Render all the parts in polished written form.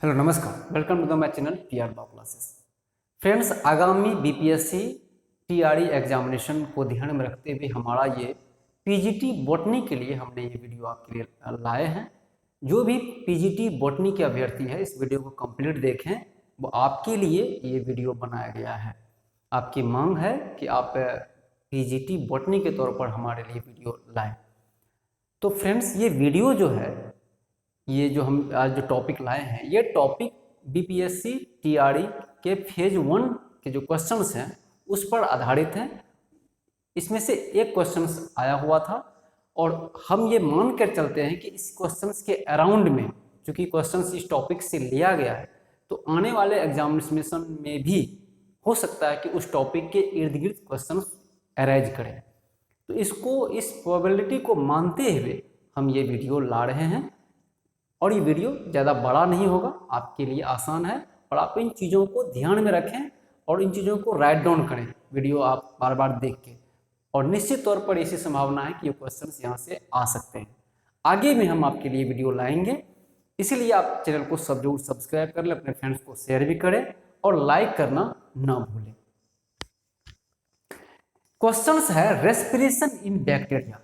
Hello नमस्कार, welcome to the my channel PR law classes. Friends, आगामी BPSC TRE examination को ध्यान में रखते हुए हमारा ये पीजीटी बॉटनी के लिए हमने ये वीडियो आपके लिए लाए हैं। जो भी पीजीटी बॉटनी के अभ्यर्थी है इस वीडियो को कंप्लीट देखें, वो आपके लिए ये वीडियो बनाया गया है। आपकी मांग है कि आप पीजीटी बॉटनी के तौर पर हमारे लिए वीडियो लाएँ। तो फ्रेंड्स, ये वीडियो जो है, ये जो हम आज जो टॉपिक लाए हैं, ये टॉपिक बीपीएससी टीआरई के फेज 1 के जो क्वेश्चंस हैं उस पर आधारित हैं। इसमें से एक क्वेश्चंस आया हुआ था और हम ये मान कर चलते हैं कि इस क्वेश्चंस के अराउंड में, चूँकि क्वेश्चंस इस टॉपिक से लिया गया है, तो आने वाले एग्जामिनेशन में भी हो सकता है कि उस टॉपिक के इर्द गिर्द क्वेश्चन अराइज करें। तो इस प्रोबेबिलिटी को मानते हुए हम ये वीडियो ला रहे हैं और ये वीडियो ज़्यादा बड़ा नहीं होगा, आपके लिए आसान है और आप इन चीज़ों को ध्यान में रखें और इन चीज़ों को राइट डाउन करें वीडियो आप बार बार देख के। और निश्चित तौर पर ऐसी संभावना है कि ये क्वेश्चंस यहाँ से आ सकते हैं। आगे में हम आपके लिए वीडियो लाएंगे, इसीलिए आप चैनल को जरूर सब्सक्राइब कर लें, अपने फ्रेंड्स को शेयर भी करें और लाइक करना ना भूलें। क्वेश्चंस है रेस्पिरेशन इन बैक्टीरिया,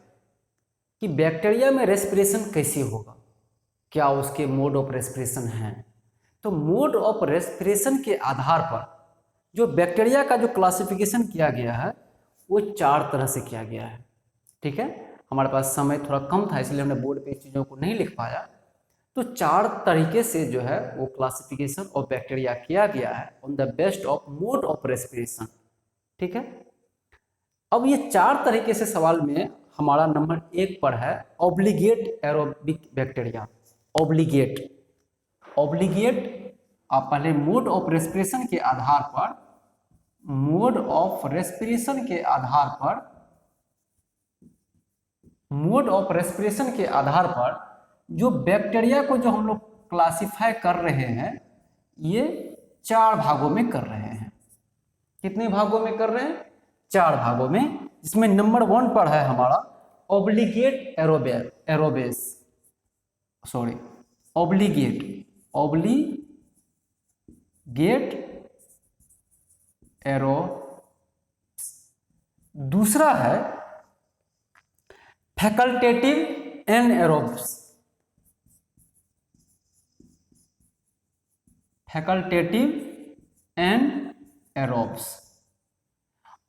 कि बैक्टीरिया में रेस्पिरेशन कैसे होगा, क्या उसके मोड ऑफ रेस्पिरेशन हैं। तो मोड ऑफ रेस्पिरेशन के आधार पर जो बैक्टीरिया का जो क्लासिफिकेशन किया गया है वो 4 तरह से किया गया है। ठीक है, हमारे पास समय थोड़ा कम था इसलिए हमने बोर्ड पे इस चीज़ों को नहीं लिख पाया। तो 4 तरीके से जो है वो क्लासिफिकेशन ऑफ बैक्टीरिया किया गया है on the best of mode of respiration. ठीक है, अब ये 4 तरीके से सवाल में हमारा नंबर 1 पर है ऑब्लिगेट एरोबिक बैक्टीरिया। ऑब्लिगेट आप पहले मोड ऑफ रेस्पिरेशन के आधार पर जो बैक्टीरिया को जो हम लोग क्लासिफाई कर रहे हैं ये 4 भागों में कर रहे हैं। कितने भागों में कर रहे हैं? 4 भागों में, जिसमें नंबर 1 पर है हमारा ऑब्लिगेट एरोब्स। दूसरा है फैकल्टेटिव एनएरोब्स।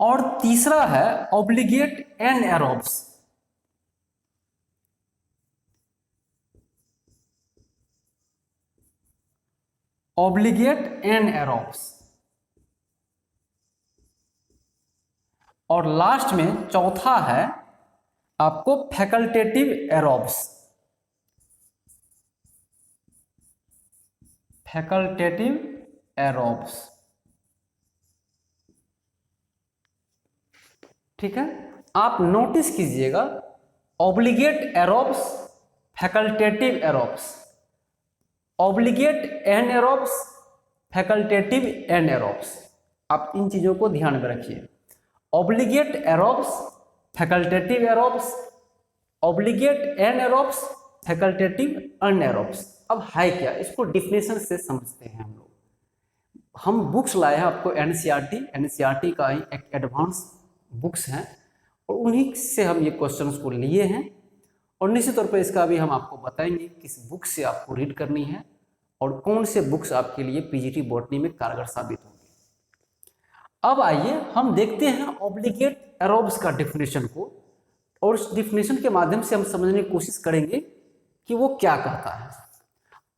और तीसरा है ऑब्लिगेट एनएरोब्स। और लास्ट में चौथा है आपको फैकल्टेटिव एरोब्स। ठीक है, आप नोटिस कीजिएगा obligate aerobes, facultative aerobes, obligate anaerobes, facultative anaerobes. आप इन चीजों को ध्यान में रखिए। Obligate aerobes, facultative aerobes, obligate anaerobes, facultative anaerobes. अब है क्या, इसको डिफिनेशन से समझते हैं हम लोग। हम बुक्स लाए हैं आपको एनसीईआरटी का एक एडवांस बुक्स हैं और उन्हीं से हम ये क्वेश्चंस को लिए हैं और निश्चित तौर पर इसका भी हम आपको बताएंगे किस बुक से आपको रीड करनी है और कौन से बुक्स आपके लिए पीजीटी बॉटनी में कारगर साबित होंगे। अब आइए हम देखते हैं ऑब्लिगेट एरोब्स का डिफिनेशन को और उस डिफिनेशन के माध्यम से हम समझने की कोशिश करेंगे कि वो क्या कहता है।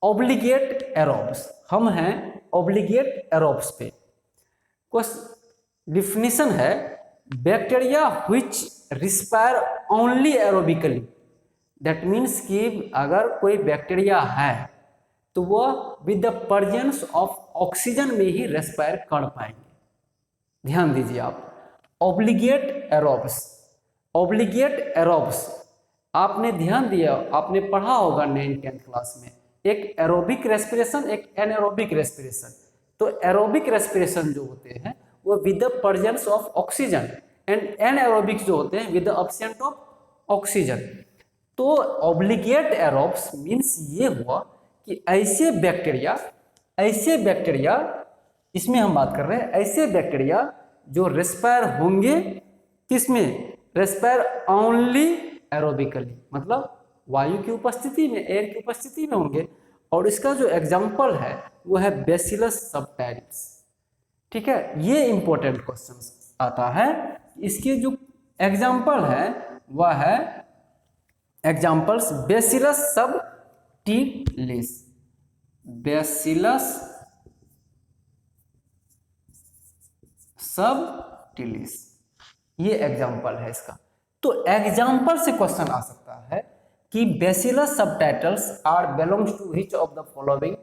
ऑब्लिगेट एरोब्स, हम हैं ऑब्लिगेट एरोब्स पे। डिफिनेशन है bacteria which respire only aerobically. That means कि अगर कोई बैक्टीरिया है तो वह with the presence of oxygen में ही रेस्पायर कर पाएंगे। ध्यान दीजिए आप, ऑब्लिगेट एरोब्स आपने ध्यान दिया, आपने पढ़ा होगा 9th-10th क्लास में, एक एरोबिक रेस्पिरेशन, एक एनएरोबिक रेस्पिरेशन। तो एरोबिक रेस्पिरेशन जो होते हैं वो with the presence of oxygen and anaerobic जो होते हैं with the absent of oxygen. तो ऑब्लिगेट एरोब्स मीन्स ये हुआ कि ऐसे बैक्टीरिया ऐसे बैक्टीरिया, इसमें हम बात कर रहे हैं ऐसे बैक्टीरिया जो रेस्पायर होंगे, किसमें, रेस्पायर ओनली एरोबिकली, मतलब वायु की उपस्थिति में, एयर की उपस्थिति में होंगे। और इसका जो एग्जाम्पल है वो है बैसिलस सबटाइटस। ठीक है, ये इंपॉर्टेंट क्वेश्चन आता है। इसके जो एग्जाम्पल है वह है examples bacillus subtilis, bacillus subtilis, ये एग्जाम्पल है इसका। तो एग्जाम्पल से क्वेश्चन आ सकता है कि bacillus subtilis are belongs to which of the following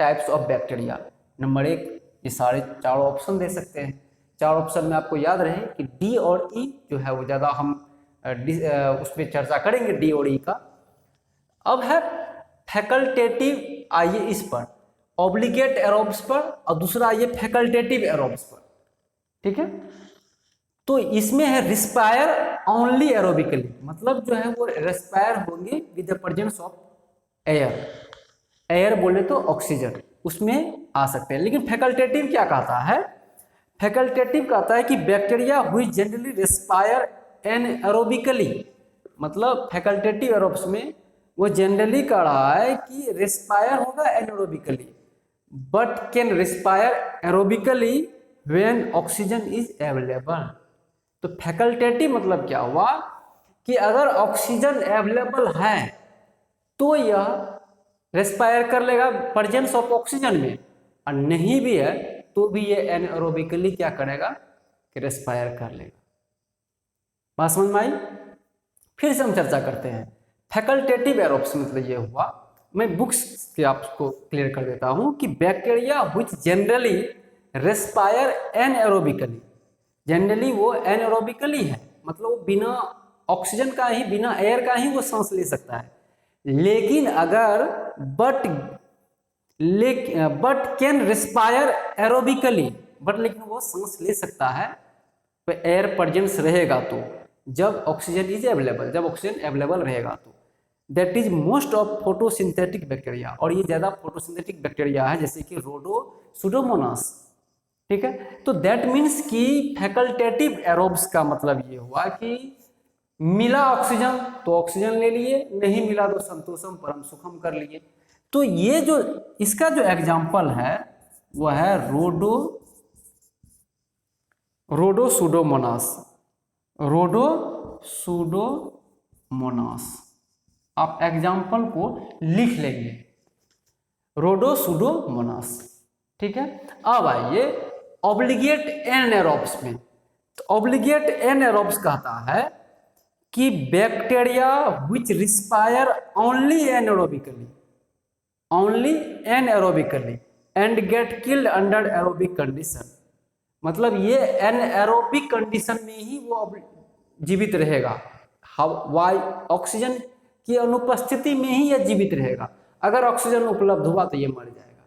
types of bacteria. Number 1, ये सारे चारों ऑप्शन दे सकते हैं। चार ऑप्शन में आपको याद रहे कि डी और ई जो है वो ज़्यादा हम उस पर चर्चा करेंगे, डी और ई का। अब है फैकल्टेटिव, आइए इस पर, ऑब्लिगेट एरोब्स पर, और दूसरा आइए फैकल्टेटिव एरोब्स पर। ठीक है, तो इसमें है रिस्पायर ओनली एरोबिकली, मतलब जो है वो रेस्पायर होंगे with the presence of air. Air बोले तो ऑक्सीजन, उसमें आ सकते हैं। लेकिन फैकल्टेटिव क्या कहता है, फैकल्टेटिव कहता है कि बैक्टीरिया व्हिच जनरली रेस्पायर एनएरोबिकली, मतलब फैकल्टेटिव एरोब्स में वो जनरली कह रहा है कि रेस्पायर होगा anaerobically, but can respire aerobically when oxygen is available. तो फैकल्टेटिव मतलब क्या हुआ कि अगर ऑक्सीजन अवेलेबल है तो यह रेस्पायर कर लेगा प्रेजेंस ऑफ ऑक्सीजन में, और नहीं भी है तो भी ये एनएरोबिकली क्या करेगा कि रेस्पायर कर लेगा। बात समझ में आई? फिर से हम चर्चा करते हैं। फैकल्टेटिव एरोब्स मतलब ये हुआ, मैं बुक्स के आपको क्लियर कर देता हूं कि bacteria which generally respire anaerobically, generally वो एनएरोबिकली है, मतलब वो बिना ऑक्सीजन का ही, बिना एयर का ही वो सांस ले सकता है। लेकिन अगर but can respire aerobically, but लेकिन वो सांस ले सकता है तो एयर प्रेजेंस रहेगा, तो जब ऑक्सीजन इज अवेलेबल, जब ऑक्सीजन अवेलेबल रहेगा तो that is most of photosynthetic bacteria, और ये ज्यादा फोटोसिंथेटिक बैक्टीरिया है जैसे कि रोडो सुडोमोनास। ठीक है, तो दैट मीन्स कि फैकल्टेटिव एरोब्स का मतलब ये हुआ कि मिला ऑक्सीजन तो ऑक्सीजन ले लिए, नहीं मिला तो संतोषम परम सुखम कर लिए। तो ये जो इसका जो एग्जाम्पल है वह है रोडोसुडोमोनास, रोडोसुडोमोनास। आप एग्जाम्पल को लिख लेंगे, रोडोसुडोमोनास। ठीक है, अब आइए ऑब्लिगेट एनारोब्स में। तो ऑब्लिगेट एनारोब्स कहता है कि bacteria which respire only anaerobically and get killed under aerobic condition, मतलब ये एनारोबिक कंडीशन में ही वो जीवित रहेगा, ऑक्सीजन की अनुपस्थिति में ही यह जीवित रहेगा। अगर ऑक्सीजन उपलब्ध हुआ तो ये मर जाएगा।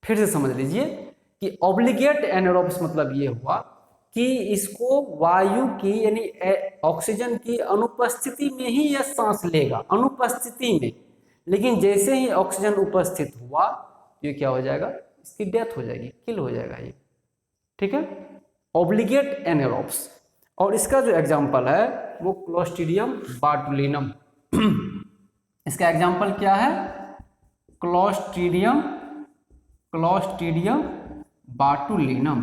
फिर से समझ लीजिए कि ऑब्लिगेट एनारोब्स मतलब ये हुआ कि इसको वायु की यानी ऑक्सीजन की अनुपस्थिति में ही यह सांस लेगा, अनुपस्थिति में। लेकिन जैसे ही ऑक्सीजन उपस्थित हुआ ये क्या हो जाएगा, इसकी डेथ हो जाएगी, किल हो जाएगा ये। ठीक है, ऑब्लिगेट एनारोब्स। और इसका जो एग्जाम्पल है वो क्लोस्ट्रीडियम बाटुलिनम। इसका एग्जाम्पल क्या है, क्लोस्ट्रीडियम बाटुलिनम।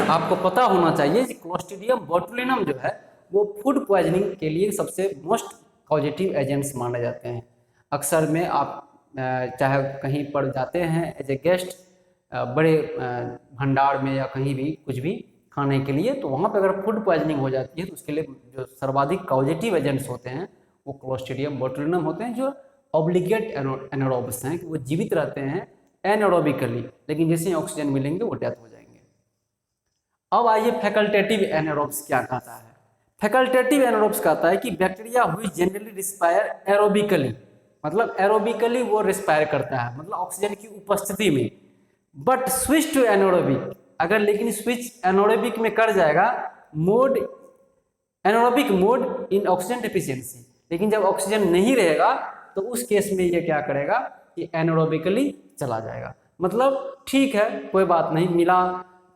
आपको पता होना चाहिए कि क्लोस्ट्रीडियम बाटुलिनम जो है वो फूड पॉइजनिंग के लिए सबसे मोस्ट पॉजिटिव एजेंट्स माने जाते हैं। अक्सर में आप चाहे कहीं पर जाते हैं एज ए गेस्ट, बड़े भंडार में या कहीं भी कुछ भी खाने के लिए, तो वहाँ पर अगर फूड पॉइजनिंग हो जाती है तो उसके लिए जो सर्वाधिक पॉजिटिव एजेंट्स होते हैं वो क्लोस्ट्रीडियम बाटुलिनम होते हैं, जो ऑब्लिगेट एनारोब्स हैं, कि वो जीवित रहते हैं एनारोबिकली, लेकिन जैसे ही ऑक्सीजन मिलेंगे वो डेथ हो जाएंगे। अब आइए फैकल्टेटिव एनारोब्स क्या कहता है। फैकल्टेटिव एनारोब्स कहता है कि bacteria which generally respire aerobically, मतलब एरोबिकली वो रिस्पायर करता है, मतलब ऑक्सीजन की उपस्थिति में, बट स्विच टू एनारोबिक, अगर लेकिन स्विच एनारोबिक में कर जाएगा, anaerobic mode in oxygen deficiency, लेकिन जब ऑक्सीजन नहीं रहेगा तो उस केस में ये क्या करेगा कि एनारोबिकली चला जाएगा। मतलब ठीक है, कोई बात नहीं, मिला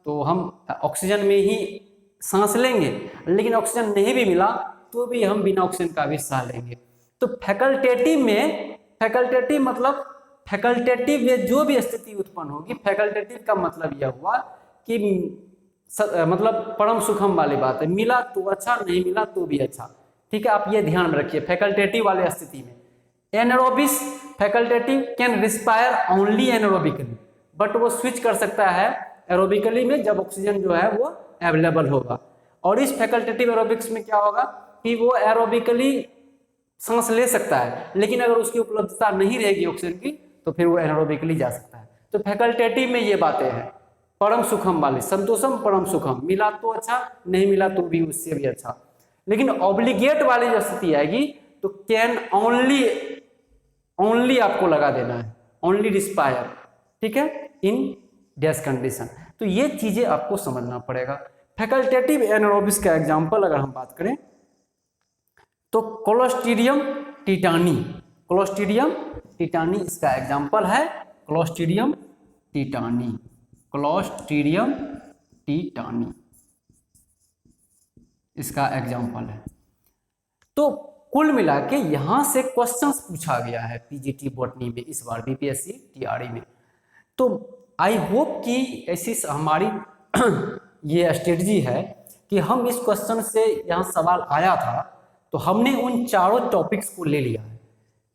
तो हम ऑक्सीजन में ही सांस लेंगे, लेकिन ऑक्सीजन नहीं भी मिला तो भी हम बिना ऑक्सीजन का भी सांस लेंगे। तो फैकल्टेटिव में, फैकल्टेटिव मतलब फैकल्टेटिव में जो भी स्थिति उत्पन्न होगी, फैकल्टेटिव का मतलब यह हुआ कि मतलब परम सुखम वाली बात है, मिला तो अच्छा, नहीं मिला तो भी अच्छा। ठीक है, आप ये ध्यान में रखिए। फैकल्टेटिव वाले स्थिति में anaerobes facultative can respire only anaerobically, but वो स्विच कर सकता है एरोबिकली में जब ऑक्सीजन जो है वो अवेलेबल होगा। और इस फैकल्टेटिव एरोबिक्स में क्या होगा कि वो एरोबिकली सांस ले सकता है, लेकिन अगर उसकी उपलब्धता नहीं रहेगी ऑक्सीजन की तो फिर वो एनारोबिकली जा सकता है। तो फैकल्टेटिव में ये बातें हैं, परम सुखम वाली, संतोषम परम सुखम, मिला तो अच्छा, नहीं मिला तो भी उससे भी अच्छा। लेकिन ऑब्लिगेट वाली जो स्थिति आएगी तो कैन ओनली आपको लगा देना है, ओनली रिस्पायर, ठीक है, इन डैश कंडीशन। तो ये चीजें आपको समझना पड़ेगा। फैकल्टेटिव एनारोबिक्स का एग्जांपल अगर हम बात करें तो क्लोस्ट्रीडियम टिटानी, क्लोस्ट्रीडियम टिटानी इसका एग्जांपल है, क्लोस्ट्रीडियम टिटानी, क्लोस्ट्रीडियम टिटानी इसका एग्जांपल है। तो कुल मिला के यहां से क्वेश्चंस पूछा गया है पीजीटी बॉटनी में इस बार बीपीएससी टीआरई में। तो आई होप कि ऐसी हमारी ये स्ट्रेटजी है कि हम इस क्वेश्चन से यहाँ सवाल आया था तो हमने उन चारों टॉपिक्स को ले लिया है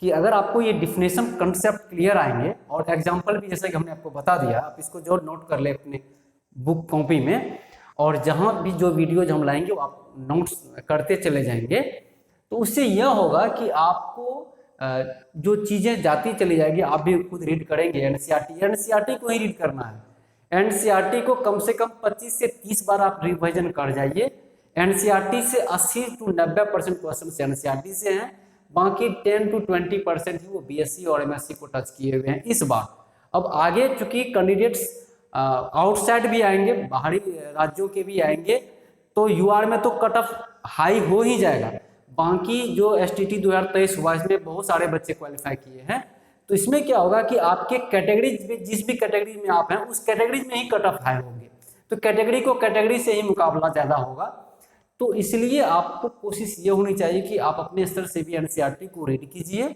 कि अगर आपको ये डिफिनेशन कंसेप्ट क्लियर आएंगे और एग्जांपल भी जैसे कि हमने आपको बता दिया, आप इसको जो नोट कर ले अपने बुक कॉपी में, और जहाँ भी जो वीडियोज हम लाएंगे वो आप नोट्स करते चले जाएंगे। तो उससे यह होगा कि आपको जो चीज़ें जाती चली जाएगी, आप भी खुद रीड करेंगे। एनसीईआरटी को ही रीड करना है। एनसीईआरटी को कम से कम 25 से 30 बार आप रिविजन कर जाइए। एनसीईआरटी से 80 to 90% क्वेश्चन एनसीईआरटी से हैं, बाकी 10 to 20% ही वो बीएससी और एमएससी को टच किए हुए हैं इस बार। अब आगे चूंकि कैंडिडेट्स आउटसाइड भी आएंगे, बाहरी राज्यों के भी आएंगे, तो यूआर में तो कट ऑफ हाई हो ही जाएगा। बाकी जो एसटीटी 2023 हुआ इसमें बहुत सारे बच्चे क्वालिफाई किए हैं। तो इसमें क्या होगा कि आपके कैटेगरीज में, जिस भी कैटेगरी में आप हैं उस कैटेगरीज में ही कट ऑफ हाई होंगे, तो कैटेगरी को कैटेगरी से ही मुकाबला ज़्यादा होगा। तो इसलिए आपको कोशिश ये होनी चाहिए कि आप अपने स्तर से भी एनसीईआरटी को रीड कीजिए।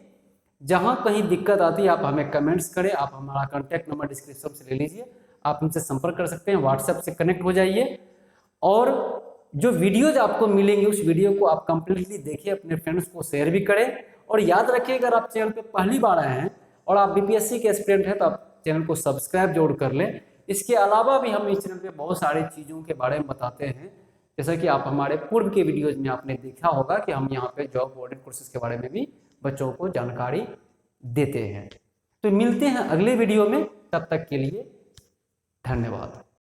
जहाँ कहीं दिक्कत आती है आप हमें कमेंट्स करें, आप हमारा कॉन्टैक्ट नंबर डिस्क्रिप्शन से ले लीजिए, आप हमसे संपर्क कर सकते हैं, व्हाट्सएप से कनेक्ट हो जाइए। और जो वीडियोज आपको मिलेंगे उस वीडियो को आप कंप्लीटली देखिए, अपने फ्रेंड्स को शेयर भी करें। और याद रखिए, अगर आप चैनल पे पहली बार आए हैं और आप बीपीएससी के एस्पिरेंट हैं तो आप चैनल को सब्सक्राइब जरूर कर लें। इसके अलावा भी हम इस चैनल पे बहुत सारी चीज़ों के बारे में बताते हैं, जैसा कि आप हमारे पूर्व के वीडियोज में आपने देखा होगा कि हम यहाँ पे जॉब ओरिएंटेड कोर्सेज के बारे में भी बच्चों को जानकारी देते हैं। तो मिलते हैं अगले वीडियो में, तब तक के लिए धन्यवाद।